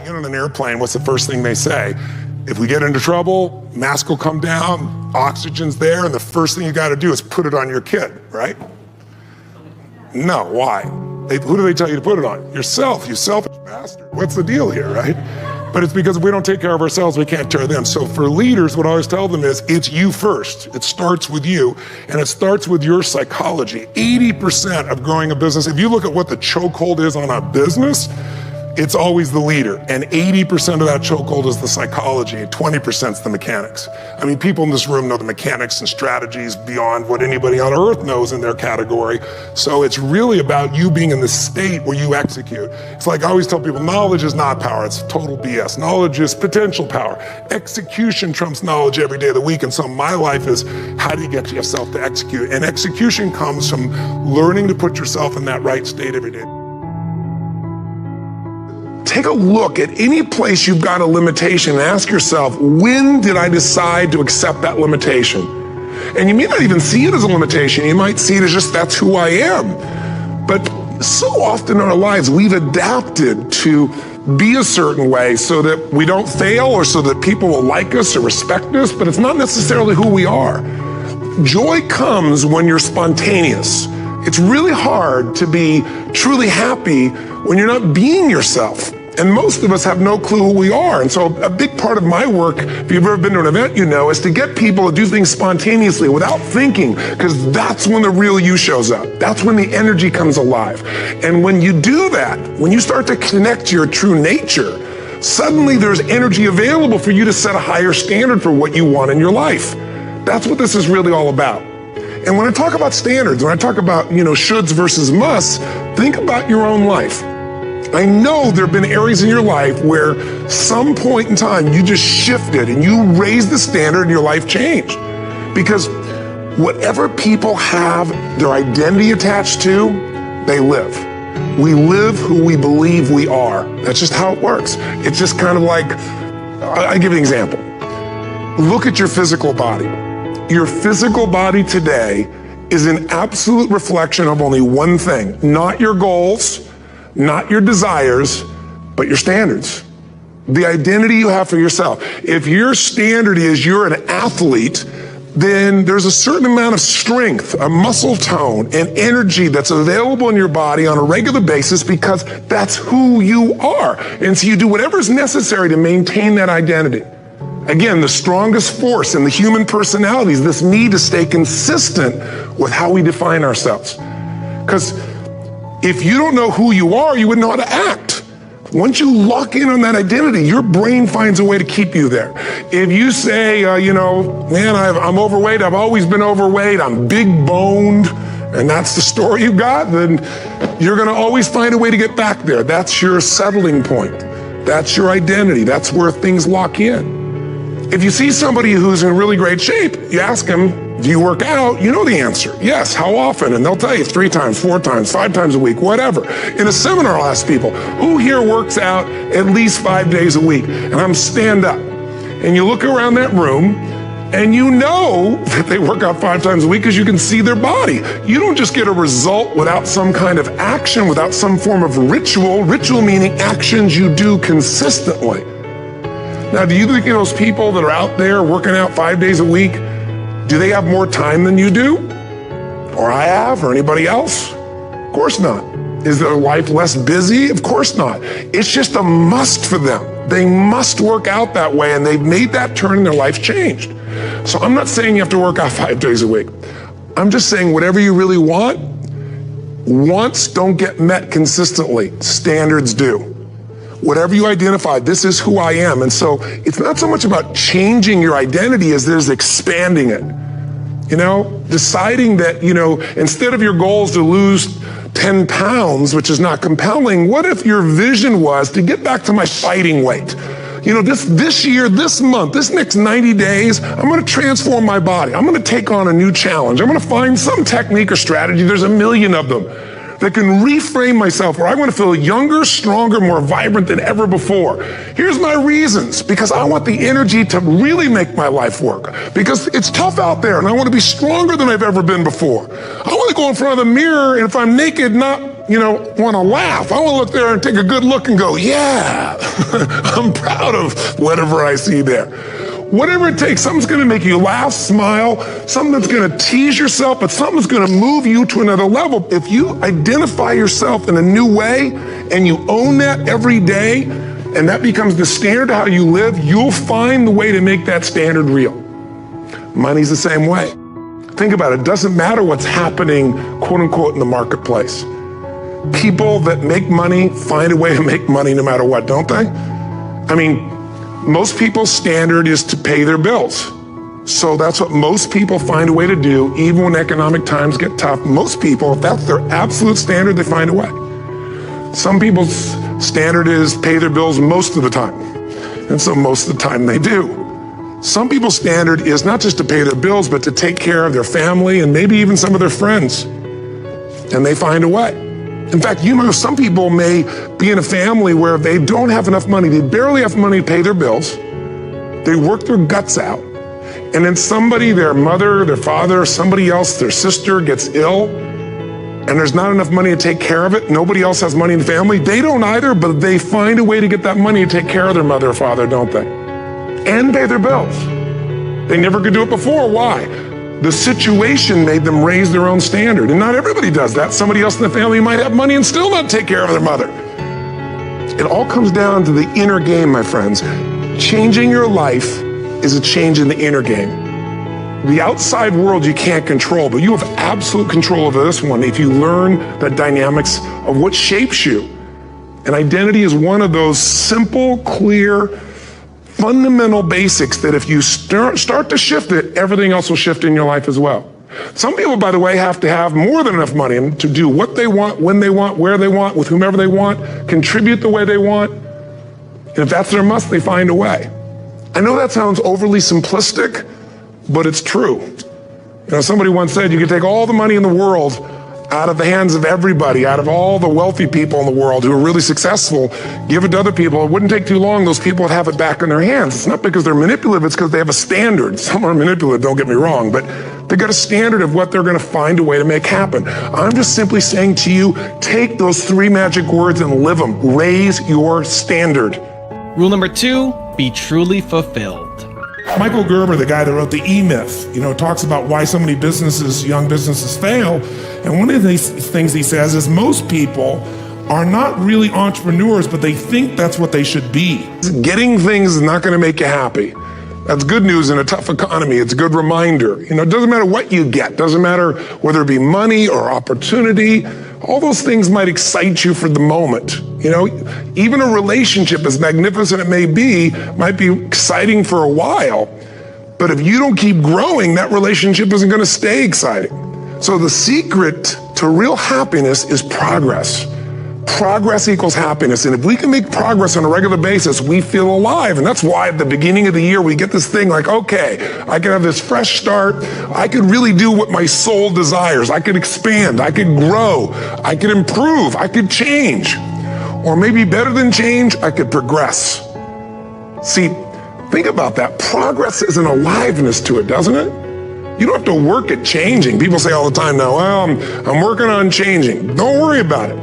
get on an airplane, what's the first thing they say? If we get into trouble, mask will come down, oxygen's there, and the first thing you gotta do is put it on your kid, right? No, why? Who do they tell you to put it on? Yourself, you selfish bastard. What's the deal here, right? But it's because if we don't take care of ourselves, we can't take care of them. So for leaders, what I always tell them is, it's you first. It starts with you, and it starts with your psychology. 80% of growing a business, if you look at what the chokehold is on a business, it's always the leader. And 80% of that chokehold is the psychology, 20% is the mechanics. I mean, people in this room know the mechanics and strategies beyond what anybody on earth knows in their category. So it's really about you being in the state where you execute. It's like I always tell people, knowledge is not power, it's total BS. Knowledge is potential power. Execution trumps knowledge every day of the week. And so my life is, how do you get yourself to execute? And execution comes from learning to put yourself in that right state every day. Take a look at any place you've got a limitation and ask yourself, when did I decide to accept that limitation? And you may not even see it as a limitation. You might see it as just, that's who I am. But so often in our lives, we've adapted to be a certain way so that we don't fail or so that people will like us or respect us, but it's not necessarily who we are. Joy comes when you're spontaneous. It's really hard to be truly happy when you're not being yourself. And most of us have no clue who we are. And so a big part of my work, if you've ever been to an event, you know, is to get people to do things spontaneously without thinking, because that's when the real you shows up. That's when the energy comes alive. And when you do that, when you start to connect to your true nature, suddenly there's energy available for you to set a higher standard for what you want in your life. That's what this is really all about. And when I talk about standards, when I talk about, shoulds versus musts, think about your own life. I know there have been areas in your life where some point in time you just shifted and you raised the standard and your life changed. Because whatever people have their identity attached to, they live. We live who we believe we are. That's just how it works. It's just kind of like, I'll give you an example. Look at your physical body. Your physical body today is an absolute reflection of only one thing, not your goals, not your desires, but your standards. The identity you have for yourself. If your standard is you're an athlete, then there's a certain amount of strength, a muscle tone, and energy that's available in your body on a regular basis because that's who you are. And so you do whatever is necessary to maintain that identity. Again, the strongest force in the human personality is this need to stay consistent with how we define ourselves. Because if you don't know who you are, you wouldn't know how to act. Once you lock in on that identity, your brain finds a way to keep you there. If you say, man, I'm overweight, I've always been overweight, I'm big boned, and that's the story you got, then you're gonna always find a way to get back there. That's your settling point. That's your identity. That's where things lock in. If you see somebody who's in really great shape, you ask them, do you work out? You know the answer. Yes, how often? And they'll tell you 3 times, 4 times, 5 times a week, whatever. In a seminar, I'll ask people, who here works out at least 5 days a week? And I'm stand up. And you look around that room, and you know that they work out 5 times a week because you can see their body. You don't just get a result without some kind of action, without some form of ritual. Ritual meaning actions you do consistently. Now, do you think those people that are out there working out 5 days a week, do they have more time than you do? Or I have, or anybody else? Of course not. Is their life less busy? Of course not. It's just a must for them. They must work out that way, and they've made that turn and their life changed. So I'm not saying you have to work out 5 days a week. I'm just saying whatever you really want, wants don't get met consistently. Standards do. Whatever you identify, this is who I am. And so it's not so much about changing your identity as it is expanding it. Deciding that, instead of your goals to lose 10 pounds, which is not compelling, what if your vision was to get back to my fighting weight? This year, this month, this next 90 days, I'm gonna transform my body. I'm gonna take on a new challenge. I'm gonna find some technique or strategy, there's a million of them, that can reframe myself where I want to feel younger, stronger, more vibrant than ever before. Here's my reasons. Because I want the energy to really make my life work. Because it's tough out there and I want to be stronger than I've ever been before. I want to go in front of the mirror and if I'm naked, not want to laugh. I want to look there and take a good look and go, yeah, I'm proud of whatever I see there. Whatever it takes, something's going to make you laugh, smile, something that's going to tease yourself, but something's going to move you to another level. If you identify yourself in a new way and you own that every day, and that becomes the standard of how you live, you'll find the way to make that standard real. Money's the same way. Think about it. It doesn't matter what's happening, quote unquote, in the marketplace. People that make money find a way to make money no matter what, don't they? I mean, most people's standard is to pay their bills. So that's what most people find a way to do, even when economic times get tough. Most people, if that's their absolute standard, they find a way. Some people's standard is pay their bills most of the time. And so most of the time they do. Some people's standard is not just to pay their bills, but to take care of their family and maybe even some of their friends. And they find a way. In fact, some people may be in a family where they don't have enough money. They barely have money to pay their bills. They work their guts out. And then somebody, their mother, their father, somebody else, their sister gets ill, and there's not enough money to take care of it. Nobody else has money in the family. They don't either, but they find a way to get that money to take care of their mother or father, don't they? And pay their bills. They never could do it before. Why? The situation made them raise their own standard. And not everybody does that. Somebody else in the family might have money and still not take care of their mother. It all comes down to the inner game, my friends. Changing your life is a change in the inner game. The outside world you can't control, but you have absolute control over this one if you learn the dynamics of what shapes you. And identity is one of those simple, clear, fundamental basics that if you start to shift it, everything else will shift in your life as well. Some people, by the way, have to have more than enough money to do what they want, when they want, where they want, with whomever they want, contribute the way they want. And if that's their must, they find a way. I know that sounds overly simplistic, but it's true. Somebody once said you could take all the money in the world out of the hands of everybody, out of all the wealthy people in the world who are really successful, give it to other people. It wouldn't take too long. Those people would have it back in their hands. It's not because they're manipulative. It's because they have a standard. Some are manipulative, don't get me wrong, but they've got a standard of what they're going to find a way to make happen. I'm just simply saying to you, take those 3 magic words and live them. Raise your standard. Rule number 2, be truly fulfilled. Michael Gerber, the guy that wrote the E-Myth, talks about why so many young businesses fail. And one of the things he says is most people are not really entrepreneurs, but they think that's what they should be. Getting things is not going to make you happy. That's good news in a tough economy. It's a good reminder. It doesn't matter what you get. Doesn't matter whether it be money or opportunity. All those things might excite you for the moment. Even a relationship, as magnificent it may be, might be exciting for a while. But if you don't keep growing, that relationship isn't going to stay exciting. So the secret to real happiness is progress. Progress equals happiness. And if we can make progress on a regular basis, we feel alive. And that's why at the beginning of the year, we get this thing like, okay, I can have this fresh start. I could really do what my soul desires. I could expand. I could grow. I could improve. I could change. Or maybe better than change, I could progress. See, think about that. Progress is an aliveness to it, doesn't it? You don't have to work at changing. People say all the time now, well, I'm working on changing. Don't worry about it.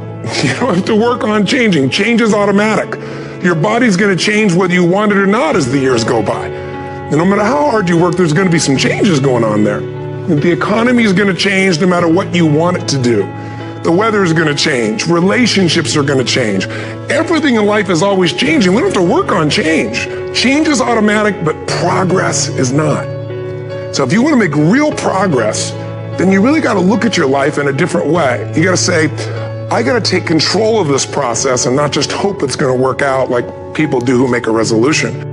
You don't have to work on changing. Change is automatic. Your body's going to change whether you want it or not as the years go by. And no matter how hard you work, there's going to be some changes going on there. The economy is going to change no matter what you want it to do. The weather is going to change. Relationships are going to change. Everything in life is always changing. We don't have to work on change. Change is automatic, but progress is not. So if you want to make real progress, then you really got to look at your life in a different way. You got to say, I got to take control of this process and not just hope it's going to work out like people do who make a resolution.